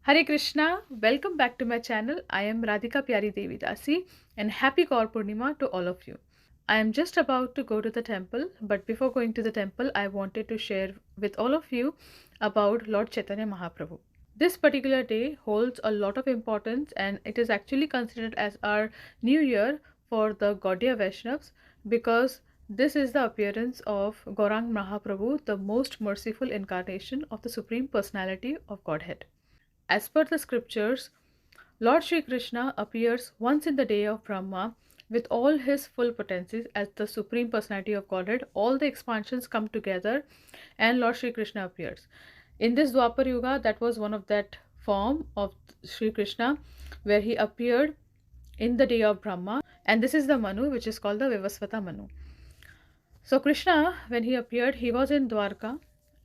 Hare Krishna, welcome back to my channel. I am Radhika Piyari Devi Dasi and happy Gaur Purnima to all of you. I am just about to go to the temple, but before going to the temple, I wanted to share with all of you about Lord Chaitanya Mahaprabhu. This particular day holds a lot of importance and it is actually considered as our new year for the Gaudiya Vaishnavas because this is the appearance of Gaurang Mahaprabhu, the most merciful incarnation of the Supreme Personality of Godhead. As per the scriptures, Lord Sri Krishna appears once in the day of Brahma with all his full potencies as the Supreme Personality of Godhead. All the expansions come together and Lord Sri Krishna appears. In this Dwapar Yuga, that was one of that form of Sri Krishna where he appeared in the day of Brahma. And this is the Manu which is called the Vivasvata Manu. So Krishna, when he appeared, he was in Dwarka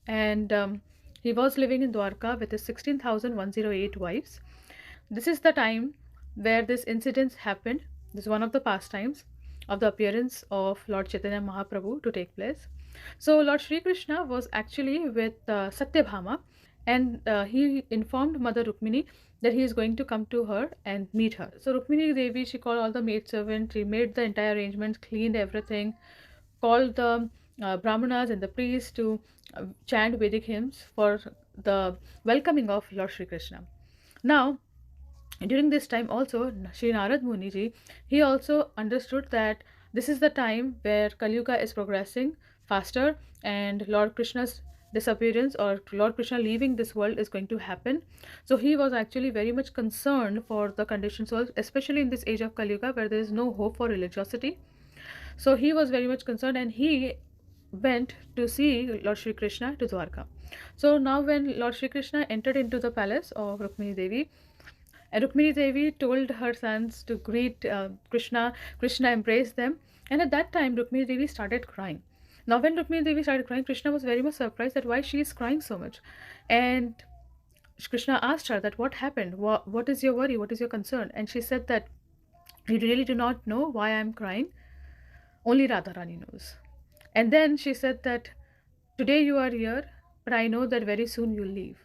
and he was living in Dwarka with his 16,108 wives. This is the time where this incident happened. This is one of the pastimes of the appearance of Lord Chaitanya Mahaprabhu to take place. So Lord Sri Krishna was actually with Satyabhama and he informed Mother Rukmini that he is going to come to her and meet her. So Rukmini Devi, she called all the maidservants, she made the entire arrangements, cleaned everything, called the brahmanas and the priests to chant Vedic hymns for the welcoming of Lord Sri Krishna. Now, during this time also, Sri Narad Muniji, he also understood that this is the time where Kali Yuga is progressing faster and Lord Krishna's disappearance or Lord Krishna leaving this world is going to happen. So he was actually very much concerned for the conditioned souls, especially in this age of Kali Yuga where there is no hope for religiosity. So he was very much concerned and he went to see Lord Shri Krishna to Dwarka. So now when Lord Shri Krishna entered into the palace of Rukmini Devi, and Rukmini Devi told her sons to greet Krishna. Krishna embraced them. And at that time, Rukmini Devi started crying. Now, when Rukmini Devi started crying, Krishna was very much surprised that why she is crying so much. And Krishna asked her that what happened? What is your worry? What is your concern? And she said that you really do not know why I am crying. Only Radharani knows. And then she said that today you are here, but I know that very soon you'll leave.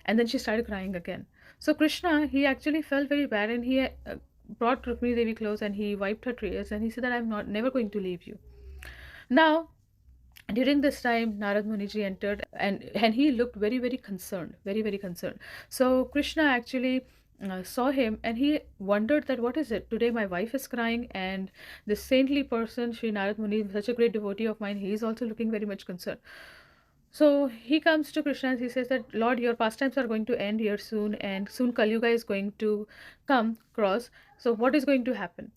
And then she started crying again. So Krishna, he actually felt very bad and he brought Rukmini Devi close and he wiped her tears and he said that I'm not never going to leave you. Now, during this time, Narad Muniji entered and he looked very, very concerned, very, very concerned. So Krishna actually saw him and he wondered that what is it? Today my wife is crying and this saintly person, Sri Narad Muni, such a great devotee of mine, he is also looking very much concerned. So he comes to Krishna and he says that Lord, your pastimes are going to end here soon and soon Kali Yuga is going to come cross. So what is going to happen?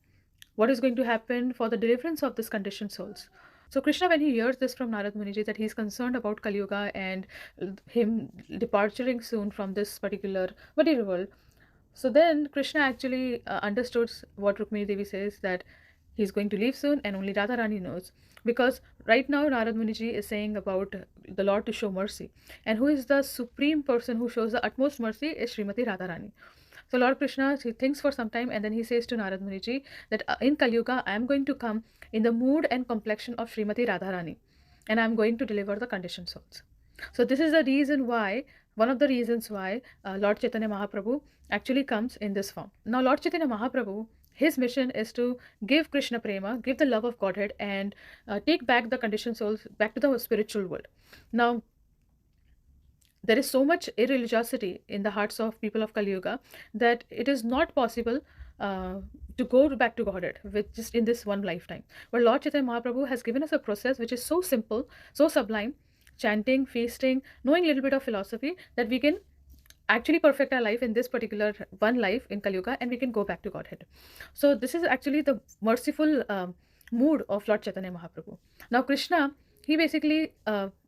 What is going to happen for the deliverance of this conditioned souls? So Krishna, when he hears this from Narad Muniji that he is concerned about Kali Yuga and him departing soon from this particular material world, so then Krishna actually understood what Rukmini Devi says that he's going to leave soon and only Radharani knows. Because right now Narad Muniji is saying about the Lord to show mercy. And who is the supreme person who shows the utmost mercy is Srimati Radharani. So Lord Krishna, he thinks for some time and then he says to Narad Muniji that in Kali Yuga I am going to come in the mood and complexion of Srimati Radharani and I am going to deliver the conditioned souls. So this is the reason why, one of the reasons why Lord Chaitanya Mahaprabhu actually comes in this form. Now Lord Chaitanya Mahaprabhu, his mission is to give Krishna Prema, give the love of Godhead and take back the conditioned souls back to the spiritual world. Now, there is so much irreligiosity in the hearts of people of Kali Yuga that it is not possible to go back to Godhead with just in this one lifetime. But Lord Chaitanya Mahaprabhu has given us a process which is so simple, so sublime, chanting, feasting, knowing a little bit of philosophy that we can actually perfect our life in this particular one life in Kali Yuga and we can go back to Godhead. So this is actually the merciful mood of Lord Chaitanya Mahaprabhu. Now Krishna, he basically,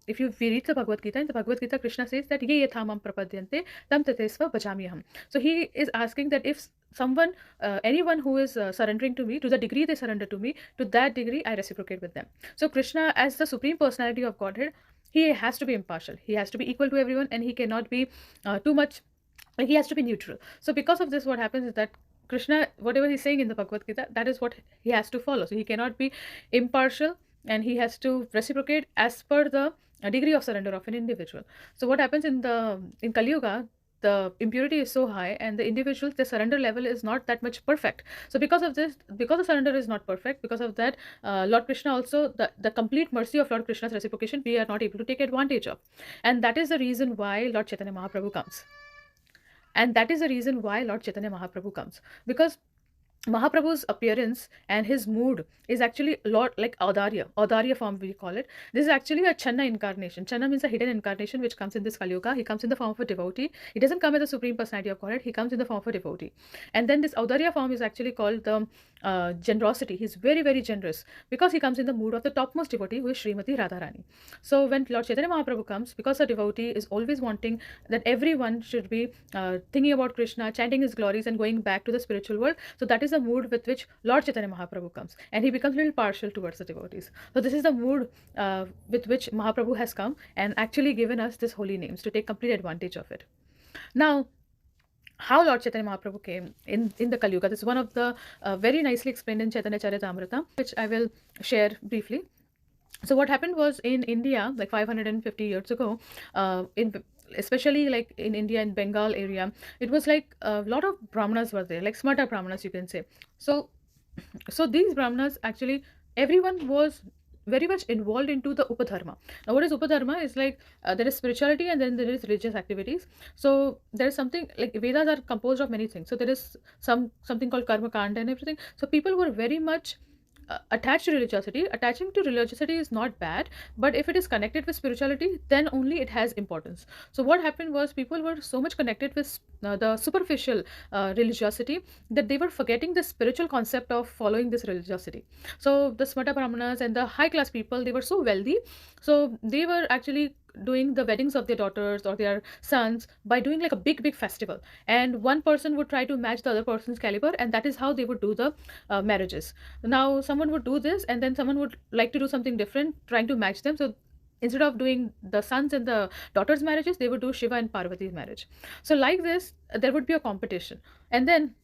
if we read the Bhagavad Gita, in the Bhagavad Gita, Krishna says that ye yathamam prapadyante tam tatesva bhajamyaham. So he is asking that if someone, anyone who is surrendering to me, to the degree they surrender to me, to that degree I reciprocate with them. So Krishna, as the Supreme Personality of Godhead, he has to be impartial. He has to be equal to everyone and he cannot be too much, like he has to be neutral. So because of this, what happens is that Krishna, whatever he's saying in the Bhagavad Gita, that is what he has to follow. So he cannot be impartial and he has to reciprocate as per the degree of surrender of an individual. So what happens in Kali Yuga, the impurity is so high, and the individual, the surrender level is not that much perfect. So because of this, because the surrender is not perfect, because of that, Lord Krishna also, the complete mercy of Lord Krishna's reciprocation, we are not able to take advantage of. And that is the reason why Lord Chaitanya Mahaprabhu comes. And that is the reason why Lord Chaitanya Mahaprabhu comes. Because Mahaprabhu's appearance and his mood is actually a lot like Audarya form we call it. This is actually a Channa incarnation. Channa means a hidden incarnation which comes in this Kali Yuga. He comes in the form of a devotee. He doesn't come as the Supreme Personality of Godhead. He comes in the form of a devotee. And then this Audarya form is actually called the generosity. He's very, very generous because he comes in the mood of the topmost devotee who is Srimati Radharani. So when Lord Chaitanya Mahaprabhu comes, because a devotee is always wanting that everyone should be thinking about Krishna, chanting his glories and going back to the spiritual world. So that is the mood with which Lord Chaitanya Mahaprabhu comes, and he becomes a little partial towards the devotees. So this is the mood with which Mahaprabhu has come and actually given us this holy names to take complete advantage of it. Now, how Lord Chaitanya Mahaprabhu came in the Kali Yuga. This is one of the very nicely explained in Chaitanya Charitamrita, which I will share briefly. So what happened was in India, like 550 years ago, in especially like in India and Bengal area, it was like a lot of brahmanas were there, like smarta brahmanas you can say. So these brahmanas actually, everyone was very much involved into the upadharma. Now what is upadharma is like there is spirituality and then there is religious activities. So there is something like Vedas are composed of many things. So there is something called karma kanda and everything. So people were very much attached to religiosity. Attaching to religiosity is not bad, but if it is connected with spirituality, then only it has importance. So what happened was people were so much connected with the superficial religiosity that they were forgetting the spiritual concept of following this religiosity. So the smata brahmanas and the high class people, they were so wealthy, so they were actually doing the weddings of their daughters or their sons by doing like a big festival, and one person would try to match the other person's caliber, and that is how they would do the marriages. Now someone would do this and then someone would like to do something different trying to match them. So instead of doing the sons and the daughters marriages, they would do Shiva and Parvati's marriage. So like this, there would be a competition. And then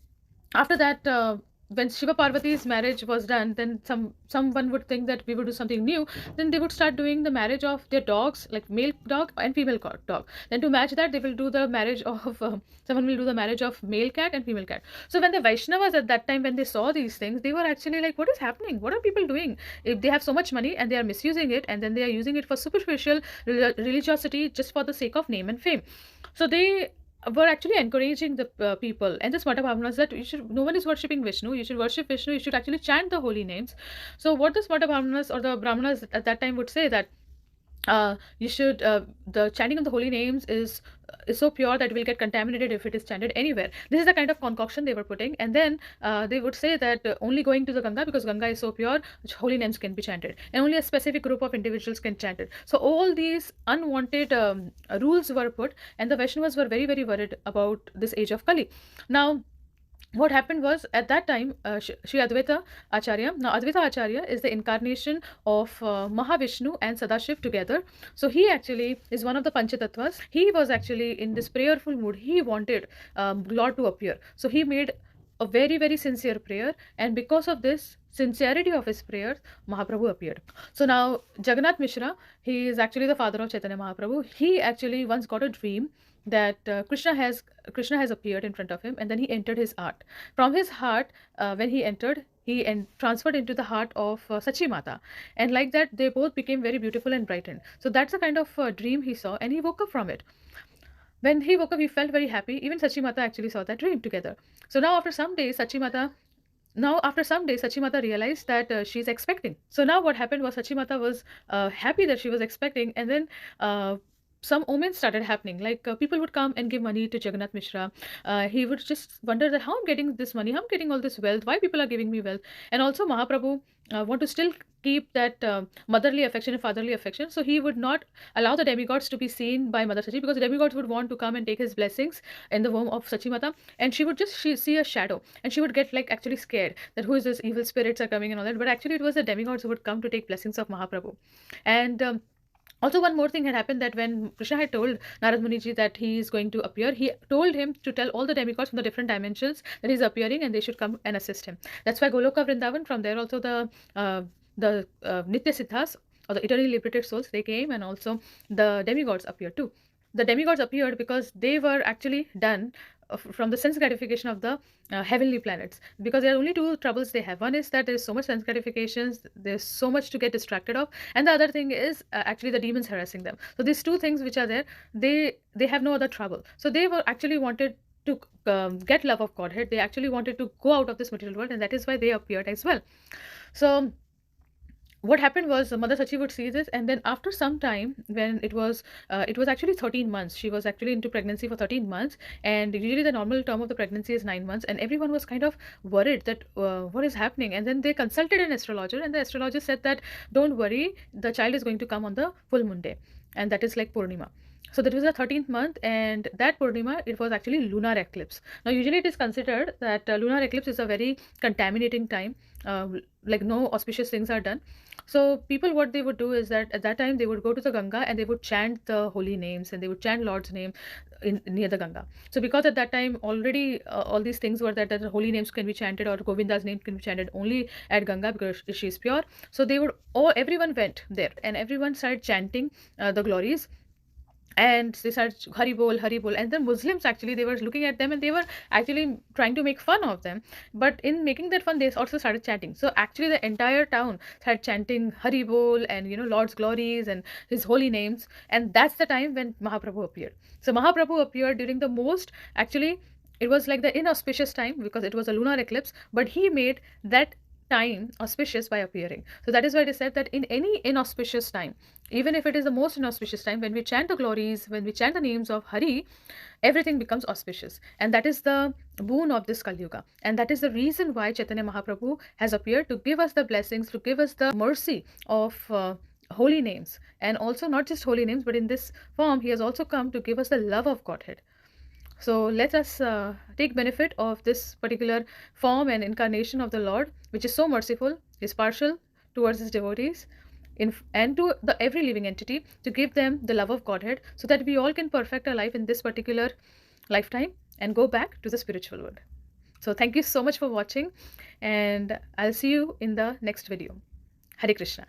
after that, when Shiva Parvati's marriage was done, then someone would think that we would do something new. Then they would start doing the marriage of their dogs, like male dog and female dog. Then to match that, they will do the marriage of someone will do the marriage of male cat and female cat. So when the Vaishnavas at that time, when they saw these things, they were actually like, "What is happening? What are people doing? If they have so much money and they are misusing it, and then they are using it for superficial religiosity just for the sake of name and fame." So they were actually encouraging the people and the Smata Brahmanas that you should, no one is worshipping Vishnu, you should worship Vishnu, you should actually chant the holy names. So what the Smata Brahmanas or the Brahmanas at that time would say that you should the chanting of the holy names is so pure that it will get contaminated if it is chanted anywhere. This is the kind of concoction they were putting, and then they would say that only going to the Ganga, because Ganga is so pure, holy names can be chanted, and only a specific group of individuals can chant it. So all these unwanted rules were put, and the Vaishnavas were very, very worried about this age of Kali. Now what happened was at that time, Sri Advaita Acharya. Now, Advaita Acharya is the incarnation of Mahavishnu and Sadashiv together. So, he actually is one of the Panchatattvas. He was actually in this prayerful mood. He wanted Lord to appear. So, he made a very, very sincere prayer, and because of this sincerity of his prayers, Mahaprabhu appeared. So, now Jagannath Mishra, he is actually the father of Chaitanya Mahaprabhu. He actually once got a dream that Krishna has appeared in front of him, and then he entered his heart. From his heart, when he entered, he transferred into the heart of Sachi Mata, and like that, they both became very beautiful and brightened. So that's the kind of dream he saw, and he woke up from it. When he woke up, he felt very happy. Even Sachi Mata actually saw that dream together. So now, after some days, Sachi Mata realized that she's expecting. So now what happened was Sachi Mata was happy that she was expecting, and then some omens started happening. Like people would come and give money to Jagannath Mishra. He would just wonder that how I'm getting this money, how I'm getting all this wealth, why people are giving me wealth. And also Mahaprabhu want to still keep that motherly affection and fatherly affection. So he would not allow the demigods to be seen by Mother Sachi, because the demigods would want to come and take his blessings in the womb of Sachimata, and she would just see a shadow, and she would get like actually scared that who is this, evil spirits are coming and all that. But actually it was the demigods who would come to take blessings of Mahaprabhu. And also, one more thing had happened, that when Krishna had told Narad Muniji that he is going to appear, he told him to tell all the demigods from the different dimensions that he's appearing and they should come and assist him. That's why Goloka Vrindavan, from there also the Nitya Siddhas, or the eternally liberated souls, they came, and also the demigods appeared too. the demigods appeared because they were actually done from the sense gratification of the heavenly planets, because there are only two troubles they have. One is that there's so much sense gratifications, there's so much to get distracted of, and the other thing is actually the demons harassing them. So these two things which are there, they have no other trouble. So they were actually wanted to get love of Godhead. They actually wanted to go out of this material world, and that is why they appeared as well. So what happened was Mother Sachi would see this, and then after some time, when it was actually 13 months. She was actually into pregnancy for 13 months, and usually the normal term of the pregnancy is 9 months, and everyone was kind of worried that what is happening. And then they consulted an astrologer, and the astrologer said that don't worry, the child is going to come on the full moon day, and that is like Purnima. So that was the 13th month, and that Purnima, it was actually lunar eclipse. Now, usually it is considered that lunar eclipse is a very contaminating time, like no auspicious things are done. So people, what they would do is that at that time they would go to the Ganga and they would chant the holy names and they would chant Lord's name in near the Ganga. So because at that time already all these things were that the holy names can be chanted or Govinda's name can be chanted only at Ganga because she is pure. So they would, oh, everyone went there and everyone started chanting the glories, and they started Hari Bol, and the Muslims actually, they were looking at them and they were actually trying to make fun of them. But in making that fun, they also started chanting. So actually, the entire town started chanting Hari Bol and Lord's glories and His holy names, and that's the time when Mahaprabhu appeared. So Mahaprabhu appeared during the most, actually, it was like the inauspicious time because it was a lunar eclipse, but he made that time auspicious by appearing. So that is why it is said that in any inauspicious time, even if it is the most inauspicious time, when we chant the glories, when we chant the names of Hari, everything becomes auspicious. And that is the boon of this Kali Yuga. And that is the reason why Chaitanya Mahaprabhu has appeared to give us the blessings, to give us the mercy of holy names. And also, not just holy names, but in this form, he has also come to give us the love of Godhead. So let us take benefit of this particular form and incarnation of the Lord, which is so merciful, is partial towards his devotees, and to the every living entity, to give them the love of Godhead, so that we all can perfect our life in this particular lifetime and go back to the spiritual world. So thank you so much for watching, and I'll see you in the next video. Hare Krishna.